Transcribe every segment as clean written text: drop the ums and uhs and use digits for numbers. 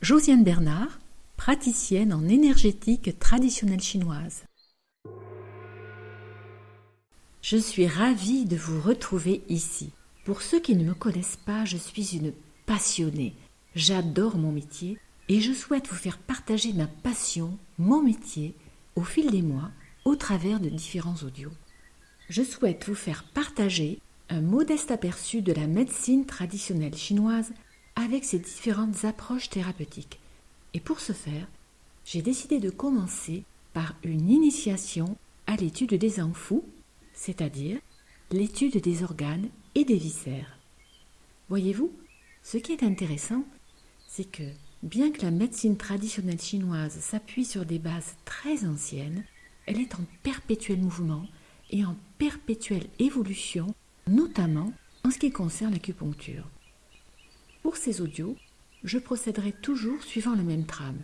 Josiane Bernard, praticienne en énergétique traditionnelle chinoise. Je suis ravie de vous retrouver ici. Pour ceux qui ne me connaissent pas, je suis une passionnée. J'adore mon métier et je souhaite vous faire partager ma passion, mon métier, au fil des mois, au travers de différents audios. Je souhaite vous faire partager un modeste aperçu de la médecine traditionnelle chinoise avec ses différentes approches thérapeutiques. Et pour ce faire, j'ai décidé de commencer par une initiation à l'étude des Zhangfu, c'est-à-dire l'étude des organes et des viscères. Voyez-vous, ce qui est intéressant, c'est que bien que la médecine traditionnelle chinoise s'appuie sur des bases très anciennes, elle est en perpétuel mouvement et en perpétuelle évolution, notamment en ce qui concerne l'acupuncture. Pour ces audios, je procéderai toujours suivant la même trame.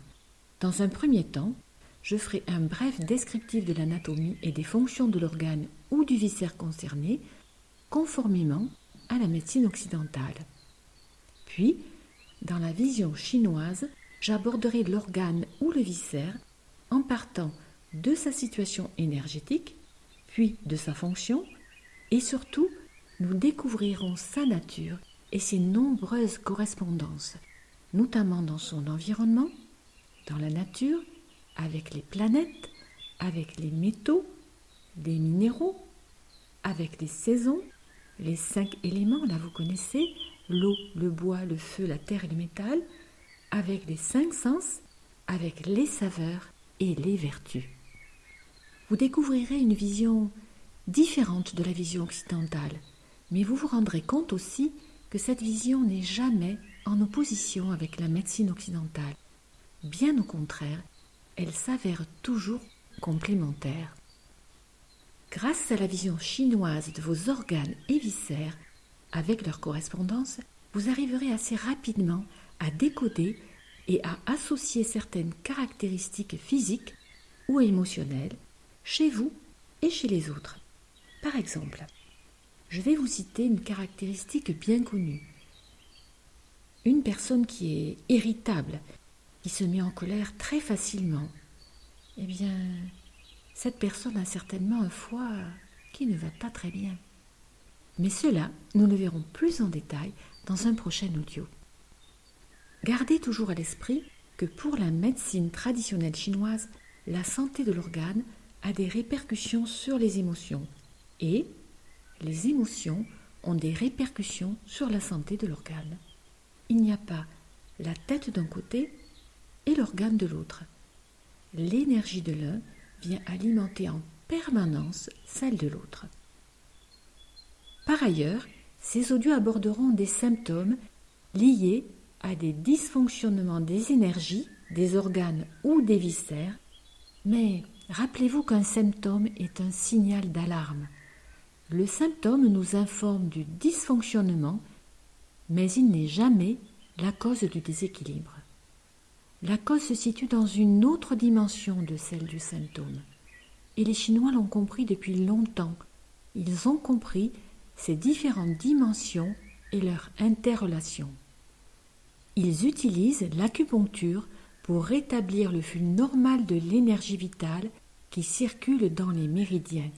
Dans un premier temps, je ferai un bref descriptif de l'anatomie et des fonctions de l'organe ou du viscère concerné, conformément à la médecine occidentale. Puis, dans la vision chinoise, j'aborderai l'organe ou le viscère en partant de sa situation énergétique, puis de sa fonction, et surtout, nous découvrirons sa nature et ses nombreuses correspondances, notamment dans son environnement, dans la nature, avec les planètes, avec les métaux, les minéraux, avec les saisons, les 5 éléments, là vous connaissez, l'eau, le bois, le feu, la terre et le métal, avec les 5 sens, avec les saveurs et les vertus. Vous découvrirez une vision différente de la vision occidentale, mais vous vous rendrez compte aussi que cette vision n'est jamais en opposition avec la médecine occidentale. Bien au contraire, elle s'avère toujours complémentaire. Grâce à la vision chinoise de vos organes et viscères, avec leur correspondance, vous arriverez assez rapidement à décoder et à associer certaines caractéristiques physiques ou émotionnelles chez vous et chez les autres. Par exemple, je vais vous citer une caractéristique bien connue. Une personne qui est irritable, qui se met en colère très facilement, eh bien, cette personne a certainement un foie qui ne va pas très bien. Mais cela, nous le verrons plus en détail dans un prochain audio. Gardez toujours à l'esprit que pour la médecine traditionnelle chinoise, la santé de l'organe a des répercussions sur les émotions et les émotions ont des répercussions sur la santé de l'organe. Il n'y a pas la tête d'un côté et l'organe de l'autre. L'énergie de l'un vient alimenter en permanence celle de l'autre. Par ailleurs, ces audios aborderont des symptômes liés à des dysfonctionnements des énergies, des organes ou des viscères, mais rappelez-vous qu'un symptôme est un signal d'alarme. Le symptôme nous informe du dysfonctionnement, mais il n'est jamais la cause du déséquilibre. La cause se situe dans une autre dimension de celle du symptôme. Et les Chinois l'ont compris depuis longtemps. Ils ont compris ces différentes dimensions et leur interrelation. Ils utilisent l'acupuncture pour rétablir le flux normal de l'énergie vitale qui circule dans les méridiens.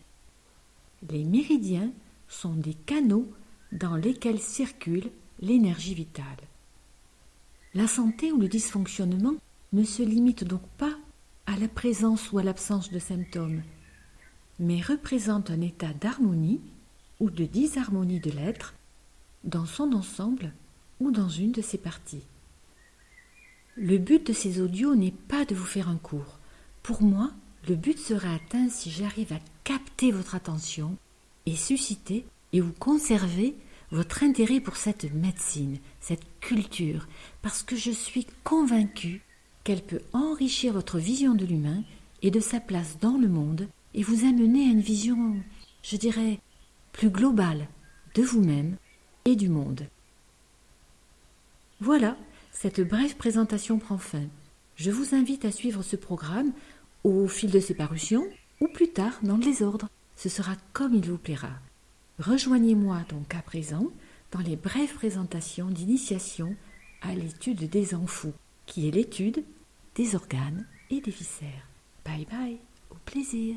Les méridiens sont des canaux dans lesquels circule l'énergie vitale. La santé ou le dysfonctionnement ne se limite donc pas à la présence ou à l'absence de symptômes, mais représente un état d'harmonie ou de disharmonie de l'être dans son ensemble ou dans une de ses parties. Le but de ces audios n'est pas de vous faire un cours. Pour moi, le but sera atteint si j'arrive à capter votre attention et susciter et vous conserver votre intérêt pour cette médecine, cette culture, parce que je suis convaincue qu'elle peut enrichir votre vision de l'humain et de sa place dans le monde et vous amener à une vision, je dirais, plus globale de vous-même et du monde. Voilà, cette brève présentation prend fin. Je vous invite à suivre ce programme au fil de ses parutions ou plus tard dans le désordre. Ce sera comme il vous plaira. Rejoignez-moi donc à présent dans les brèves présentations d'initiation à l'étude des Zhangfu. qui est l'étude des organes et des viscères. Bye bye, au plaisir.